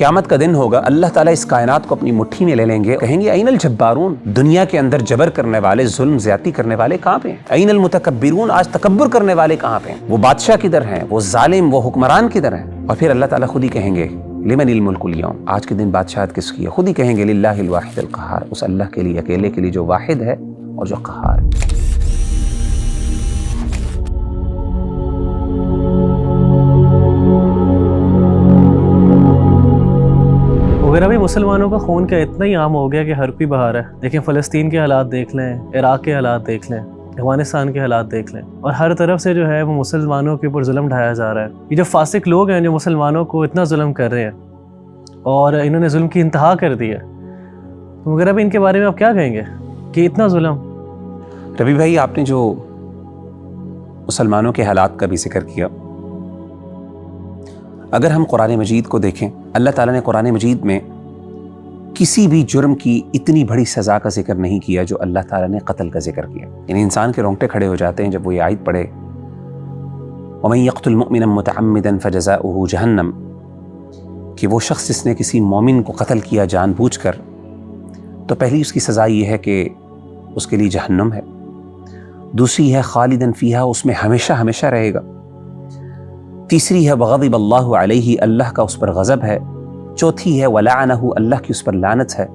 قیامت کا دن ہوگا، اللہ تعالیٰ اس کائنات کو اپنی مٹھی میں لے لیں گے، کہیں گے این الجبارون، دنیا کے اندر جبر کرنے والے، ظلم زیادتی کرنے والے کہاں پہ ہیں؟ این المتکبرون، آج تکبر کرنے والے کہاں پہ ہیں؟ وہ بادشاہ کدھر ہیں؟ وہ ظالم، وہ حکمران کدھر ہیں؟ اور پھر اللہ تعالیٰ خود ہی کہیں گے لمن الملک اليوم، آج کے دن بادشاہت کس کی ہے؟ خود ہی کہیں گے للہ الواحد القہار، اس اللہ کے لیے، اکیلے کے لیے جو واحد ہے اور جو قہار ہے۔ وغیرہ بھی مسلمانوں کا خون کا اتنا ہی عام ہو گیا کہ ہر کوئی بہا رہا ہے۔ دیکھیں فلسطین کے حالات دیکھ لیں، عراق کے حالات دیکھ لیں، افغانستان کے حالات دیکھ لیں، اور ہر طرف سے جو ہے وہ مسلمانوں کے اوپر ظلم ڈھایا جا رہا ہے۔ یہ جو فاسق لوگ ہیں جو مسلمانوں کو اتنا ظلم کر رہے ہیں اور انہوں نے ظلم کی انتہا کر دی ہے، تو وغیرہ بھی ان کے بارے میں آپ کیا کہیں گے کہ اتنا ظلم؟ ربی بھائی، آپ نے جو مسلمانوں کے حالات کا بھی ذکر کیا، اگر ہم قرآن مجید کو دیکھیں، اللہ تعالیٰ نے قرآن مجید میں کسی بھی جرم کی اتنی بڑی سزا کا ذکر نہیں کیا جو اللہ تعالیٰ نے قتل کا ذکر کیا۔ یعنی انسان کے رونگٹے کھڑے ہو جاتے ہیں جب وہ یہ آیت پڑھے وَمَن يَقْتُلْ مُؤْمِنًا مُتَعَمِّدًا فَجَزَاؤُهُ جَهَنَّمُ، کہ وہ شخص جس نے کسی مومن کو قتل کیا جان بوجھ کر، تو پہلی اس کی سزا یہ ہے کہ اس کے لیے جہنم ہے، دوسری ہے خالداً فیہا، اس میں ہمیشہ ہمیشہ رہے گا، تیسری ہے وغضب اللہ علیہ، اللہ کا اس پر غضب ہے، چوتھی ہے ولعنہ، اللہ کی اس پر لعنت ہے،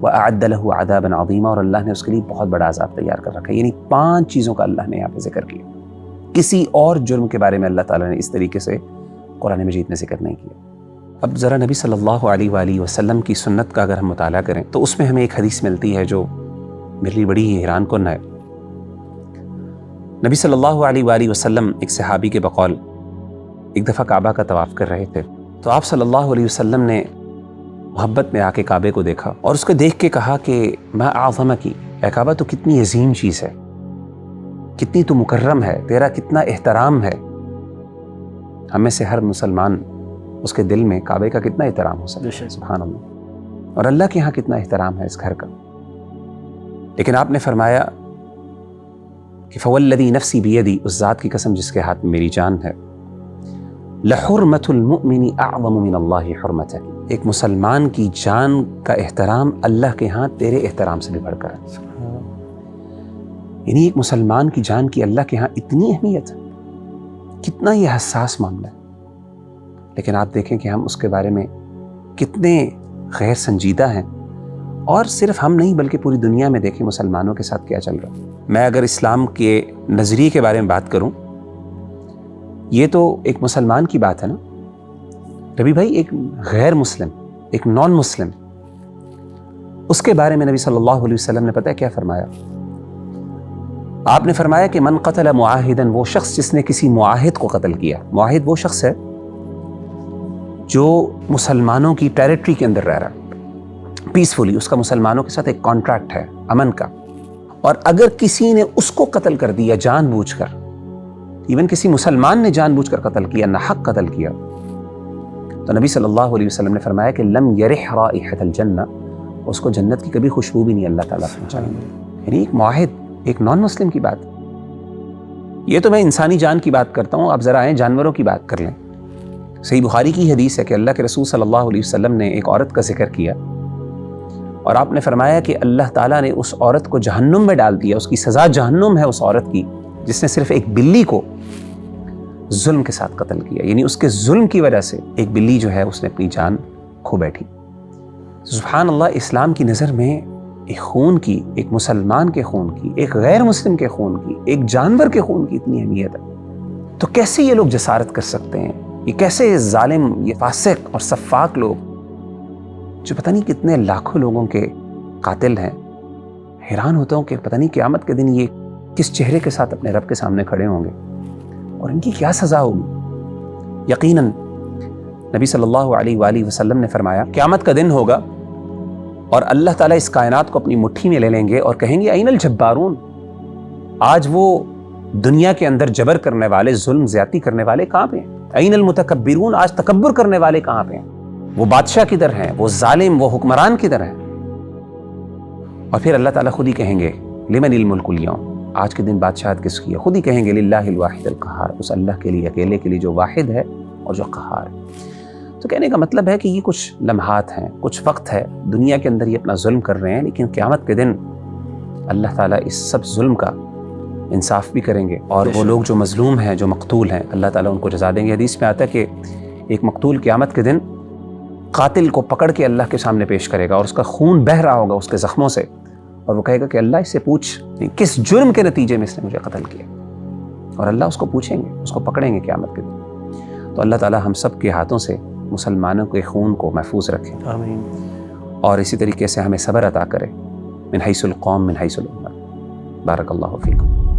وأعد له عذابا عظیما، اور اللہ نے اس کے لیے بہت بڑا عذاب تیار کر رکھا ہے۔ یعنی 5 چیزوں کا اللہ نے یہاں پہ ذکر کیا، کسی اور جرم کے بارے میں اللہ تعالیٰ نے اس طریقے سے قرآن مجید میں ذکر نہیں کیا۔ اب ذرا نبی صلی اللہ علیہ وآلہ وسلم کی سنت کا اگر ہم مطالعہ کریں تو اس میں ہمیں ایک حدیث ملتی ہے جو میرے لیے بڑی ہی حیران کن ہے۔ نبی صلی اللہ علیہ وآلہ وسلم ایک صحابی کے بقول ایک دفعہ کعبہ کا طواف کر رہے تھے، تو آپ صلی اللہ علیہ وسلم نے محبت میں آ کے کعبے کو دیکھا اور اس کو دیکھ کے کہا کہ ما اعظمکی، اے کعبہ تو کتنی عظیم چیز ہے، کتنی تو مکرم ہے، تیرا کتنا احترام ہے۔ ہم میں سے ہر مسلمان اس کے دل میں کعبے کا کتنا احترام ہو سکتا ہے، سبحان اللہ، اور اللہ کے ہاں کتنا احترام ہے اس گھر کا۔ لیکن آپ نے فرمایا کہ فوالذی نفسی بیدی، اس ذات کی قسم جس کے ہاتھ میں میری جان ہے، لحرمت المؤمن اعظم من اللہ حرمتہ، ایک مسلمان کی جان کا احترام اللہ کے ہاں تیرے احترام سے بھی بڑھ کر ہے۔ یعنی ایک مسلمان کی جان کی اللہ کے ہاں اتنی اہمیت ہے، کتنا یہ حساس معاملہ ہے، لیکن آپ دیکھیں کہ ہم اس کے بارے میں کتنے غیر سنجیدہ ہیں، اور صرف ہم نہیں بلکہ پوری دنیا میں دیکھیں مسلمانوں کے ساتھ کیا چل رہا ہے۔ میں اگر اسلام کے نظریے کے بارے میں بات کروں، یہ تو ایک مسلمان کی بات ہے نا ربی بھائی، ایک غیر مسلم، ایک نان مسلم، اس کے بارے میں نبی صلی اللہ علیہ وسلم نے پتہ ہے کیا فرمایا؟ آپ نے فرمایا کہ من قتل معاہدا، وہ شخص جس نے کسی معاہد کو قتل کیا۔ معاہد وہ شخص ہے جو مسلمانوں کی ٹیریٹری کے اندر رہ رہا ہے پیسفلی، اس کا مسلمانوں کے ساتھ ایک کانٹریکٹ ہے امن کا، اور اگر کسی نے اس کو قتل کر دیا جان بوجھ کر، ایون کسی مسلمان نے جان بوجھ کر قتل کیا، ناحق قتل کیا، تو نبی صلی اللہ علیہ وسلم نے فرمایا کہ لم یرح رائحۃ الجنہ، اس کو جنت کی کبھی خوشبو بھی نہیں اللہ تعالیٰ پہنچائیں گے۔ یعنی ایک معاہد، ایک نان مسلم کی بات۔ یہ تو میں انسانی جان کی بات کرتا ہوں، آپ ذرا آئیں جانوروں کی بات کر لیں۔ صحیح بخاری کی حدیث ہے کہ اللہ کے رسول صلی اللہ علیہ وسلم نے ایک عورت کا ذکر کیا، اور آپ نے فرمایا کہ اللہ تعالیٰ نے اس عورت کو جہنم میں ڈال دیا، اس کی سزا جہنم ہے اس عورت کی جس نے صرف ایک بلی کو ظلم کے ساتھ قتل کیا۔ یعنی اس کے ظلم کی وجہ سے ایک بلی جو ہے اس نے اپنی جان کھو بیٹھی۔ سبحان اللہ، اسلام کی نظر میں ایک خون کی، ایک مسلمان کے خون کی، ایک غیر مسلم کے خون کی، ایک جانور کے خون کی اتنی اہمیت ہے، تو کیسے یہ لوگ جسارت کر سکتے ہیں؟ یہ کیسے ظالم، یہ فاسق اور سفاک لوگ جو پتہ نہیں کتنے لاکھوں لوگوں کے قاتل ہیں، حیران ہوتا ہوں کہ پتہ نہیں قیامت کے دن یہ کس چہرے کے ساتھ اپنے رب کے سامنے کھڑے ہوں گے اور ان کی کیا سزا ہوگی۔ یقیناً نبی صلی اللہ علیہ وآلہ وسلم نے فرمایا قیامت کا دن ہوگا اور اللہ تعالیٰ اس کائنات کو اپنی مٹھی میں لے لیں گے اور کہیں گے این الجبارون، آج وہ دنیا کے اندر جبر کرنے والے، ظلم زیادتی کرنے والے کہاں پہ ہیں؟ این المتکبرون، آج تکبر کرنے والے کہاں پہ ہیں؟ وہ بادشاہ کدھر ہیں؟ وہ ظالم، وہ حکمران کدھر ہیں؟ اور پھر اللہ تعالیٰ خود ہی کہیں گے لمن الملک اليوم، آج کے دن بادشاہت کس کی ہے؟ خود ہی کہیں گے للہ الواحد القہار، اس اللہ کے لیے، اکیلے کے لیے جو واحد ہے اور جو قہار ہے۔ تو کہنے کا مطلب ہے کہ یہ کچھ لمحات ہیں، کچھ وقت ہے، دنیا کے اندر یہ اپنا ظلم کر رہے ہیں، لیکن قیامت کے دن اللہ تعالیٰ اس سب ظلم کا انصاف بھی کریں گے، اور وہ لوگ جو مظلوم ہیں، جو مقتول ہیں، اللہ تعالیٰ ان کو جزا دیں گے۔ حدیث میں آتا ہے کہ ایک مقتول قیامت کے دن قاتل کو پکڑ کے اللہ کے سامنے پیش کرے گا، اور اس کا خون بہہ رہا ہوگا اس کے زخموں سے، اور وہ کہے گا کہ اللہ اس سے پوچھ کس جرم کے نتیجے میں اس نے مجھے قتل کیا، اور اللہ اس کو پوچھیں گے، اس کو پکڑیں گے قیامت کے دن۔ تو اللہ تعالیٰ ہم سب کے ہاتھوں سے مسلمانوں کے خون کو محفوظ رکھے، آمین۔ اور اسی طریقے سے ہمیں صبر عطا کرے، من حیث القوم من حیث الامت۔ بارک اللہ فیکم۔